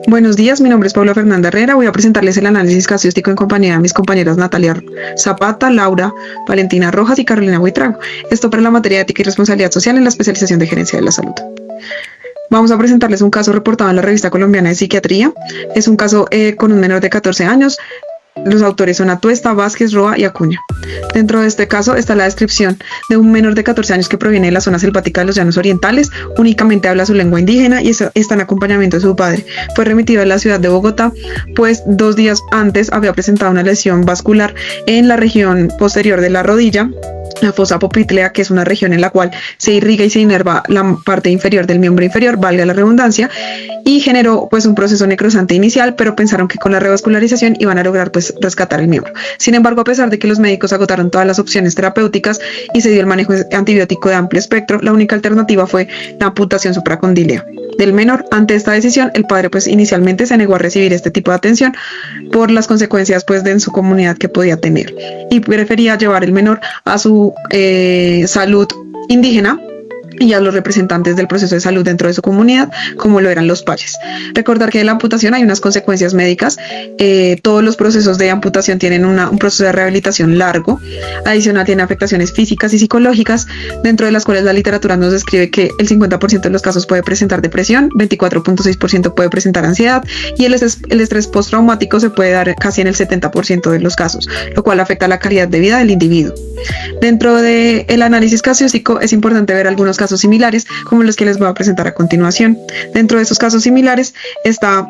Buenos días, mi nombre es Paula Fernanda Herrera. Voy a presentarles el análisis casuístico en compañía de mis compañeras Natalia Zapata, Laura, Valentina Rojas y Carolina Buitrago. Esto para la materia de ética y responsabilidad social en la especialización de gerencia de la salud. Vamos a presentarles un caso reportado en la Revista Colombiana de Psiquiatría. Es un caso con un menor de 14 años. Los autores son Atuesta, Vázquez, Roa y Acuña. Dentro de este caso está la descripción de un menor de 14 años que proviene de la zona selvática de los Llanos Orientales, únicamente habla su lengua indígena y está en acompañamiento de su padre. Fue remitido a la ciudad de Bogotá, pues 2 días antes había presentado una lesión vascular en la región posterior de la rodilla, la fosa poplitea, que es una región en la cual se irriga y se inerva la parte inferior del miembro inferior, valga la redundancia, y generó pues un proceso necrosante inicial, pero pensaron que con la revascularización iban a lograr pues rescatar el miembro. Sin embargo, a pesar de que los médicos agotaron todas las opciones terapéuticas y se dio el manejo antibiótico de amplio espectro, la única alternativa fue la amputación supracondílea del menor. Ante esta decisión, el padre pues inicialmente se negó a recibir este tipo de atención por las consecuencias pues en su comunidad que podía tener y prefería llevar el menor a su salud indígena y a los representantes del proceso de salud dentro de su comunidad, como lo eran los payes. Recordar que de la amputación hay unas consecuencias médicas. Todos los procesos de amputación tienen un proceso de rehabilitación largo. Adicional, tiene afectaciones físicas y psicológicas, dentro de las cuales la literatura nos describe que el 50% de los casos puede presentar depresión, 24.6% puede presentar ansiedad y el estrés postraumático se puede dar casi en el 70% de los casos, lo cual afecta la calidad de vida del individuo. Dentro del análisis casuístico es importante ver algunos casos similares como los que les voy a presentar a continuación. Dentro de estos casos similares está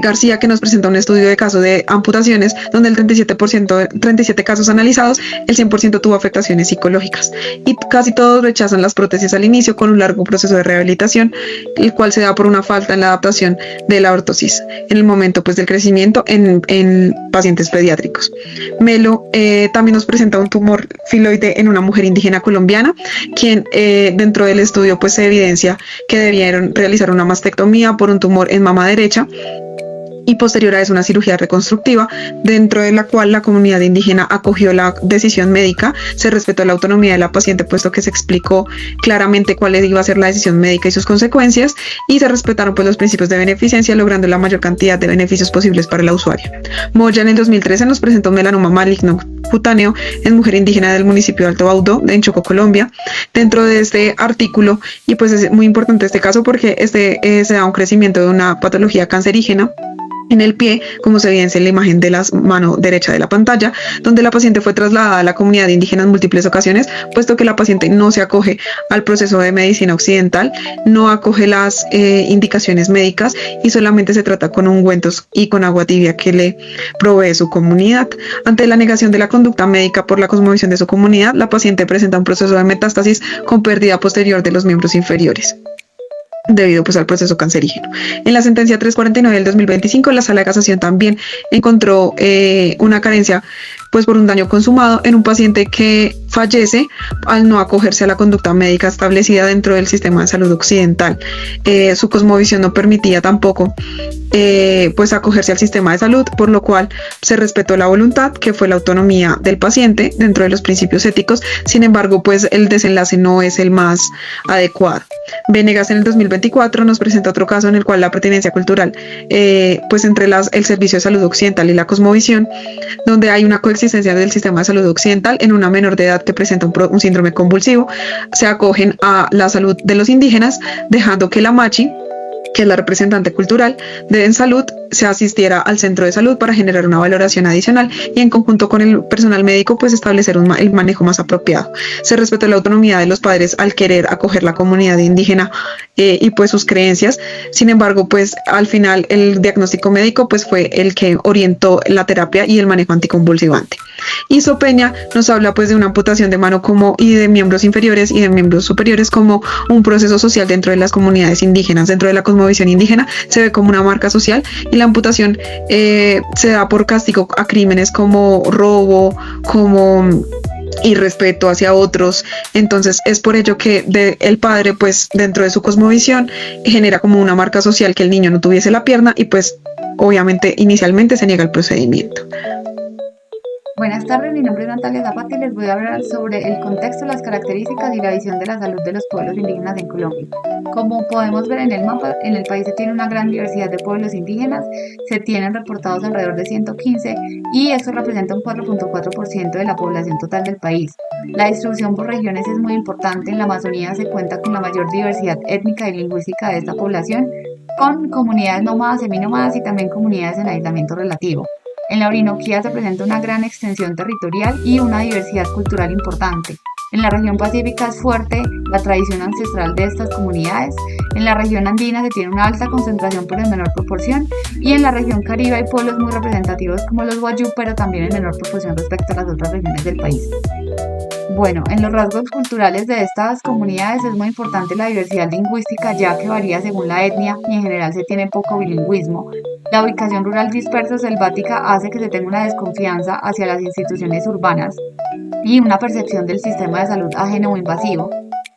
García, que nos presenta un estudio de casos de amputaciones donde el 37 casos analizados, el 100% tuvo afectaciones psicológicas y casi todos rechazan las prótesis al inicio con un largo proceso de rehabilitación, el cual se da por una falta en la adaptación de la ortosis en el momento pues del crecimiento en pacientes pediátricos. Melo también nos presenta un tumor filoide en una mujer indígena colombiana, quien dentro del estudio pues se evidencia que debieron realizar una mastectomía por un tumor en mama derecha y posterior a eso una cirugía reconstructiva, dentro de la cual la comunidad indígena acogió la decisión médica. Se respetó la autonomía de la paciente, puesto que se explicó claramente cuál iba a ser la decisión médica y sus consecuencias, y se respetaron pues los principios de beneficencia, logrando la mayor cantidad de beneficios posibles para la usuaria. Moya en el 2013 nos presentó un melanoma maligno cutáneo en mujer indígena del municipio de Alto Baudó, en Chocó, Colombia. Dentro de este artículo, y pues es muy importante este caso porque se da un crecimiento de una patología cancerígena en el pie, como se evidencia en la imagen de la mano derecha de la pantalla, donde la paciente fue trasladada a la comunidad indígena en múltiples ocasiones, puesto que la paciente no se acoge al proceso de medicina occidental, no acoge las indicaciones médicas y solamente se trata con ungüentos y con agua tibia que le provee su comunidad. Ante la negación de la conducta médica por la cosmovisión de su comunidad, la paciente presenta un proceso de metástasis con pérdida posterior de los miembros inferiores, debido pues al proceso cancerígeno. En la sentencia 349 del 2025, la Sala de Casación también encontró una carencia pues por un daño consumado en un paciente que fallece al no acogerse a la conducta médica establecida dentro del sistema de salud occidental. Su cosmovisión no permitía tampoco pues acogerse al sistema de salud, por lo cual se respetó la voluntad, que fue la autonomía del paciente dentro de los principios éticos. Sin embargo, pues el desenlace no es el más adecuado. Venegas en el 2024 nos presenta otro caso en el cual la pertinencia cultural pues entre el servicio de salud occidental y la cosmovisión, donde hay una coexistencia del sistema de salud occidental en una menor de edad que presenta un síndrome convulsivo, se acogen a la salud de los indígenas, dejando que la Machi, que es la representante cultural en salud, se asistiera al centro de salud para generar una valoración adicional y en conjunto con el personal médico pues establecer el manejo más apropiado. Se respetó la autonomía de los padres al querer acoger la comunidad indígena y pues sus creencias. Sin embargo, pues al final el diagnóstico médico pues fue el que orientó la terapia y el manejo anticonvulsivante. Iso Peña nos habla pues de una amputación de mano y de miembros inferiores y de miembros superiores como un proceso social dentro de las comunidades indígenas. Dentro de la cosmovisión indígena se ve como una marca social y la amputación se da por castigo a crímenes como robo, como irrespeto hacia otros. Entonces es por ello que el padre pues dentro de su cosmovisión genera como una marca social que el niño no tuviese la pierna y pues obviamente inicialmente se niega el procedimiento. Buenas tardes, mi nombre es Natalia Zapata y les voy a hablar sobre el contexto, las características y la visión de la salud de los pueblos indígenas en Colombia. Como podemos ver en el mapa, en el país se tiene una gran diversidad de pueblos indígenas, se tienen reportados alrededor de 115 y esto representa un 4.4% de la población total del país. La distribución por regiones es muy importante, en la Amazonía se cuenta con la mayor diversidad étnica y lingüística de esta población, con comunidades nómadas, seminómadas y también comunidades en aislamiento relativo. En la Orinoquía se presenta una gran extensión territorial y una diversidad cultural importante. En la región pacífica es fuerte la tradición ancestral de estas comunidades. En la región andina se tiene una alta concentración pero en menor proporción. Y en la región caribe hay pueblos muy representativos como los wayuu, pero también en menor proporción respecto a las otras regiones del país. Bueno, en los rasgos culturales de estas comunidades es muy importante la diversidad lingüística, ya que varía según la etnia y en general se tiene poco bilingüismo. La ubicación rural dispersa selvática hace que se tenga una desconfianza hacia las instituciones urbanas y una percepción del sistema de salud ajeno o invasivo.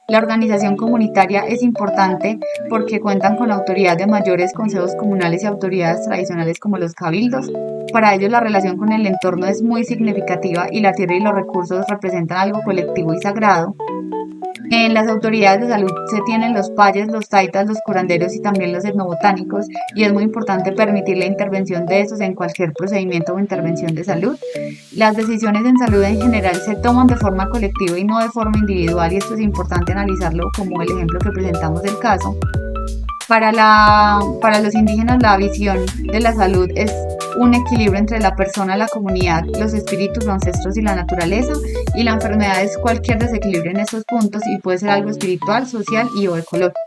La organización comunitaria es importante porque cuentan con autoridad de mayores consejos comunales y autoridades tradicionales como los cabildos. Para ellos la relación con el entorno es muy significativa y la tierra y los recursos representan algo colectivo y sagrado. En las autoridades de salud se tienen los payes, los taitas, los curanderos y también los etnobotánicos y es muy importante permitir la intervención de estos en cualquier procedimiento o intervención de salud. Las decisiones en salud en general se toman de forma colectiva y no de forma individual y esto es importante analizarlo como el ejemplo que presentamos del caso. Para los indígenas la visión de la salud es un equilibrio entre la persona, la comunidad, los espíritus, los ancestros y la naturaleza, y la enfermedad es cualquier desequilibrio en estos puntos y puede ser algo espiritual, social y o ecológico.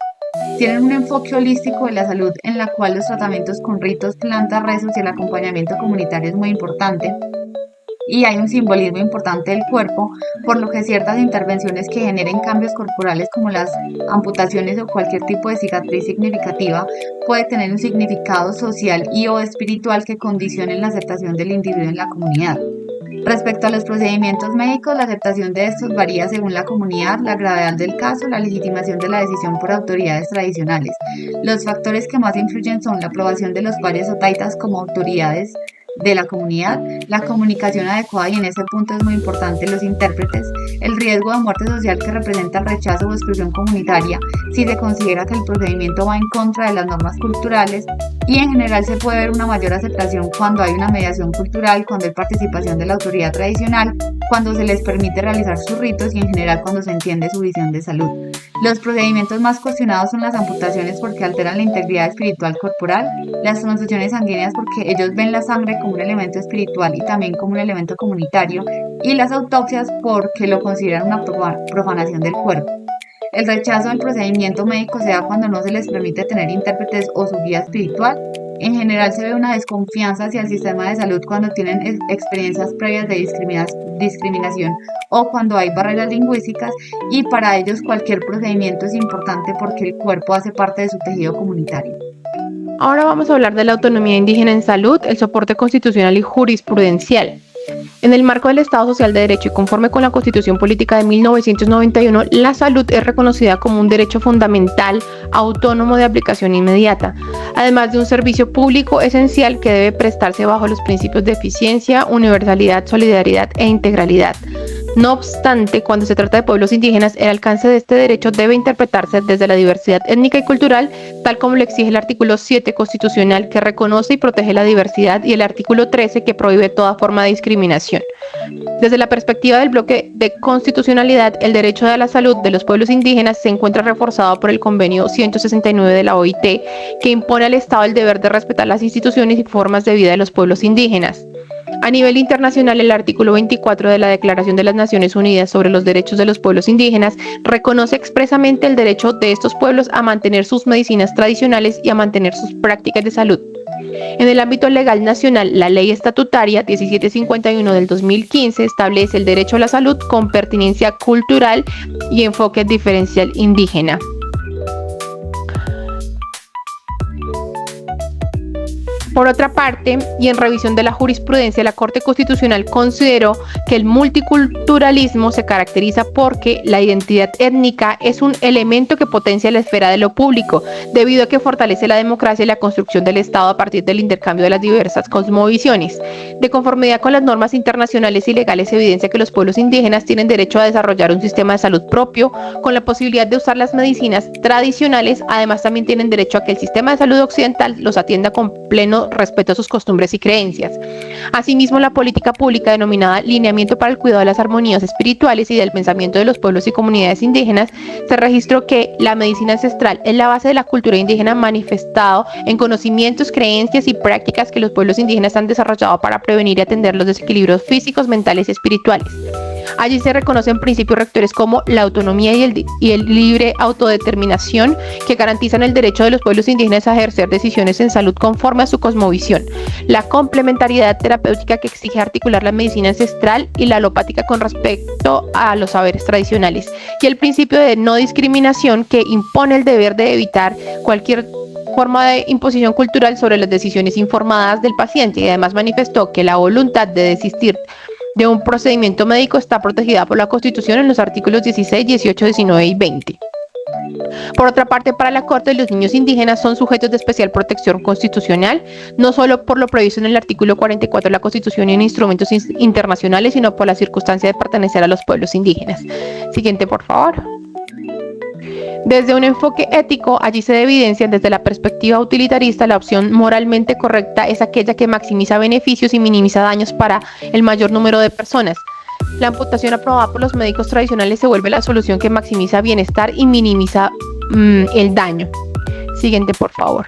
Tienen un enfoque holístico de la salud en la cual los tratamientos con ritos, plantas, rezos y el acompañamiento comunitario es muy importante. Y hay un simbolismo importante del cuerpo, por lo que ciertas intervenciones que generen cambios corporales como las amputaciones o cualquier tipo de cicatriz significativa puede tener un significado social y o espiritual que condicionen la aceptación del individuo en la comunidad. Respecto a los procedimientos médicos, la aceptación de estos varía según la comunidad, la gravedad del caso, la legitimación de la decisión por autoridades tradicionales. Los factores que más influyen son la aprobación de los payes o taitas como autoridades de la comunidad, la comunicación adecuada y en ese punto es muy importante los intérpretes, el riesgo de muerte social que representa el rechazo o exclusión comunitaria si se considera que el procedimiento va en contra de las normas culturales y en general se puede ver una mayor aceptación cuando hay una mediación cultural, cuando hay participación de la autoridad tradicional, cuando se les permite realizar sus ritos y en general cuando se entiende su visión de salud. Los procedimientos más cuestionados son las amputaciones porque alteran la integridad espiritual corporal, las transfusiones sanguíneas porque ellos ven la sangre como un elemento espiritual y también como un elemento comunitario, y las autopsias porque lo consideran una profanación del cuerpo. El rechazo del procedimiento médico se da cuando no se les permite tener intérpretes o su guía espiritual. En general se ve una desconfianza hacia el sistema de salud cuando tienen experiencias previas de discriminación o cuando hay barreras lingüísticas y para ellos cualquier procedimiento es importante porque el cuerpo hace parte de su tejido comunitario. Ahora vamos a hablar de la autonomía indígena en salud, el soporte constitucional y jurisprudencial. En el marco del Estado Social de Derecho y conforme con la Constitución Política de 1991, la salud es reconocida como un derecho fundamental, autónomo de aplicación inmediata, además de un servicio público esencial que debe prestarse bajo los principios de eficiencia, universalidad, solidaridad e integralidad. No obstante, cuando se trata de pueblos indígenas, el alcance de este derecho debe interpretarse desde la diversidad étnica y cultural, tal como lo exige el artículo 7 constitucional, que reconoce y protege la diversidad, y el artículo 13, que prohíbe toda forma de discriminación. Desde la perspectiva del bloque de constitucionalidad, el derecho a la salud de los pueblos indígenas se encuentra reforzado por el convenio 169 de la OIT, que impone al Estado el deber de respetar las instituciones y formas de vida de los pueblos indígenas. A nivel internacional, el artículo 24 de la Declaración de las Naciones Unidas sobre los Derechos de los Pueblos Indígenas reconoce expresamente el derecho de estos pueblos a mantener sus medicinas tradicionales y a mantener sus prácticas de salud. En el ámbito legal nacional, la Ley Estatutaria 1751 del 2015 establece el derecho a la salud con pertinencia cultural y enfoque diferencial indígena. Por otra parte, y en revisión de la jurisprudencia, la Corte Constitucional consideró que el multiculturalismo se caracteriza porque la identidad étnica es un elemento que potencia la esfera de lo público, debido a que fortalece la democracia y la construcción del Estado a partir del intercambio de las diversas cosmovisiones. De conformidad con las normas internacionales y legales, evidencia que los pueblos indígenas tienen derecho a desarrollar un sistema de salud propio, con la posibilidad de usar las medicinas tradicionales. Además, también tienen derecho a que el sistema de salud occidental los atienda con pleno respeto a sus costumbres y creencias. Asimismo, la política pública denominada Lineamiento para el Cuidado de las Armonías Espirituales y del Pensamiento de los Pueblos y Comunidades Indígenas, se registró que la medicina ancestral es la base de la cultura indígena, manifestado en conocimientos, creencias y prácticas que los pueblos indígenas han desarrollado para prevenir y atender los desequilibrios físicos, mentales y espirituales. Allí se reconocen principios rectores como la autonomía y el libre autodeterminación, que garantizan el derecho de los pueblos indígenas a ejercer decisiones en salud conforme a su cosmovisión, la complementariedad terapéutica que exige articular la medicina ancestral y la alopática con respecto a los saberes tradicionales, y el principio de no discriminación, que impone el deber de evitar cualquier forma de imposición cultural sobre las decisiones informadas del paciente, y además manifestó que la voluntad de desistir de un procedimiento médico está protegida por la Constitución en los artículos 16, 18, 19 y 20. Por otra parte, para la Corte, los niños indígenas son sujetos de especial protección constitucional, no solo por lo previsto en el artículo 44 de la Constitución y en instrumentos internacionales, sino por la circunstancia de pertenecer a los pueblos indígenas. Siguiente, por favor. Desde un enfoque ético, allí se evidencia desde la perspectiva utilitarista, la opción moralmente correcta es aquella que maximiza beneficios y minimiza daños para el mayor número de personas. La amputación aprobada por los médicos tradicionales se vuelve la solución que maximiza bienestar y minimiza el daño. Siguiente, por favor.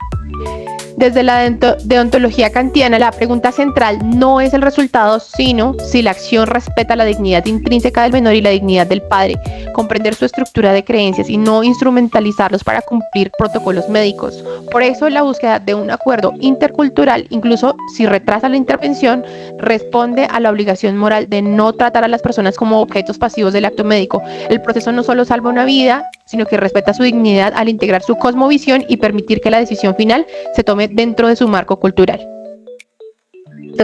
Desde la deontología kantiana, la pregunta central no es el resultado, sino si la acción respeta la dignidad intrínseca del menor y la dignidad del padre, comprender su estructura de creencias y no instrumentalizarlos para cumplir protocolos médicos. Por eso, la búsqueda de un acuerdo intercultural, incluso si retrasa la intervención, responde a la obligación moral de no tratar a las personas como objetos pasivos del acto médico. El proceso no solo salva una vida, sino que respeta su dignidad al integrar su cosmovisión y permitir que la decisión final se tome dentro de su marco cultural.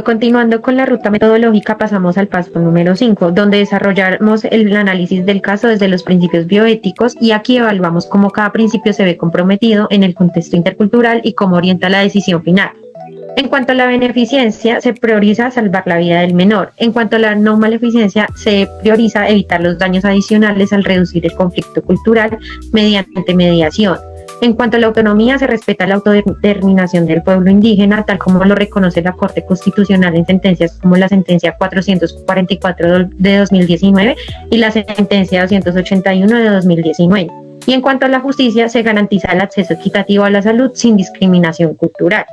Continuando con la ruta metodológica, pasamos al paso número 5, donde desarrollamos el análisis del caso desde los principios bioéticos, y aquí evaluamos cómo cada principio se ve comprometido en el contexto intercultural y cómo orienta la decisión final. En cuanto a la beneficencia, se prioriza salvar la vida del menor. En cuanto a la no maleficencia, se prioriza evitar los daños adicionales al reducir el conflicto cultural mediante mediación. En cuanto a la autonomía, se respeta la autodeterminación del pueblo indígena, tal como lo reconoce la Corte Constitucional en sentencias como la sentencia 444 de 2019 y la sentencia 281 de 2019. Y en cuanto a la justicia, se garantiza el acceso equitativo a la salud sin discriminación cultural.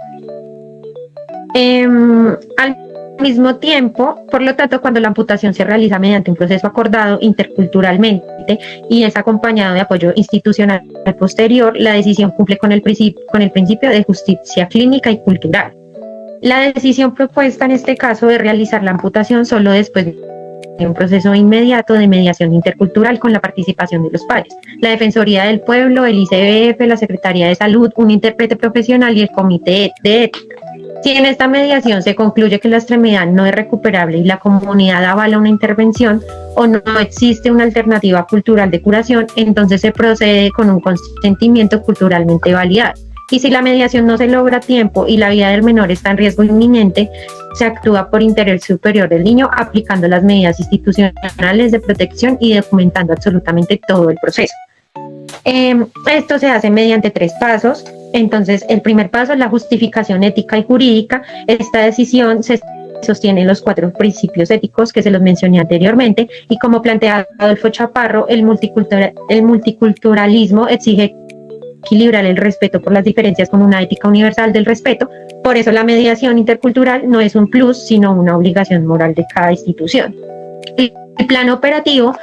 Al mismo tiempo, por lo tanto, cuando la amputación se realiza mediante un proceso acordado interculturalmente y es acompañado de apoyo institucional posterior, la decisión cumple con el principio de justicia clínica y cultural. La decisión propuesta en este caso es realizar la amputación solo después de un proceso inmediato de mediación intercultural con la participación de los padres, la Defensoría del Pueblo, el ICBF, la Secretaría de Salud, un intérprete profesional y el Comité de Ética. Si en esta mediación se concluye que la extremidad no es recuperable y la comunidad avala una intervención o no existe una alternativa cultural de curación, entonces se procede con un consentimiento culturalmente validado. Y si la mediación no se logra a tiempo y la vida del menor está en riesgo inminente, se actúa por interés superior del niño aplicando las medidas institucionales de protección y documentando absolutamente todo el proceso. Esto se hace mediante 3 pasos. Entonces, el primer paso es la justificación ética y jurídica. Esta decisión se sostiene en los 4 principios éticos que se los mencioné anteriormente, y como plantea Adolfo Chaparro, el multiculturalismo exige equilibrar el respeto por las diferencias con una ética universal del respeto. Por eso la mediación intercultural no es un plus, sino una obligación moral de cada institución. El plan operativo,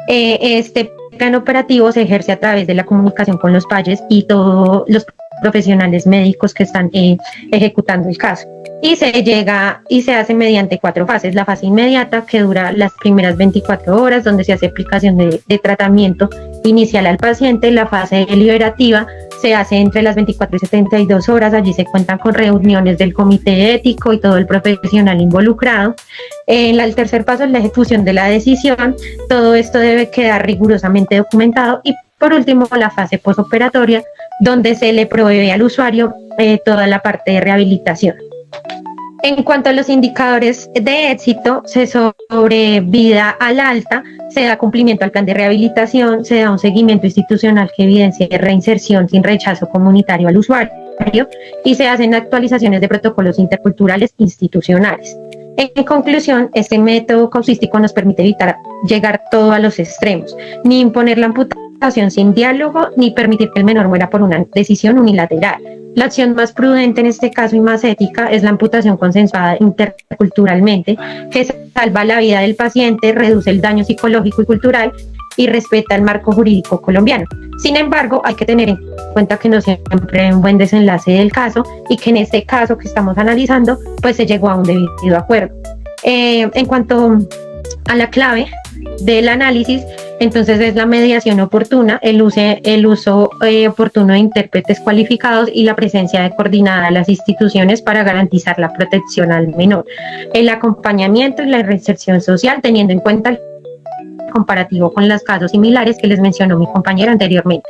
este plan operativo se ejerce a través de la comunicación con los padres y todos los profesionales médicos que están ejecutando el caso. Y se hace mediante 4 fases. La fase inmediata, que dura las primeras 24 horas, donde se hace aplicación de tratamiento inicial al paciente. La fase deliberativa se hace entre las 24 y 72 horas. Allí se cuentan con reuniones del comité ético y todo el profesional involucrado. El tercer paso es la ejecución de la decisión. Todo esto debe quedar rigurosamente documentado. Y por último, la fase posoperatoria, donde se le provee al usuario toda la parte de rehabilitación. En cuanto a los indicadores de éxito, se sobrevida al alta, se da cumplimiento al plan de rehabilitación, se da un seguimiento institucional que evidencie reinserción sin rechazo comunitario al usuario y se hacen actualizaciones de protocolos interculturales institucionales. En conclusión, este método causístico nos permite evitar llegar todo a los extremos, ni imponer la amputación sin diálogo, ni permitir que el menor muera por una decisión unilateral. La acción más prudente en este caso y más ética es la amputación consensuada interculturalmente, que salva la vida del paciente, reduce el daño psicológico y cultural y respeta el marco jurídico colombiano. Sin embargo, hay que tener en cuenta que no siempre hay un buen desenlace del caso y que en este caso que estamos analizando, pues se llegó a un debido acuerdo. En cuanto a la clave del análisis, entonces es la mediación oportuna, el uso oportuno de intérpretes cualificados y la presencia coordinada de las instituciones para garantizar la protección al menor, el acompañamiento y la reinserción social teniendo en cuenta el comparativo con los casos similares que les mencionó mi compañera anteriormente.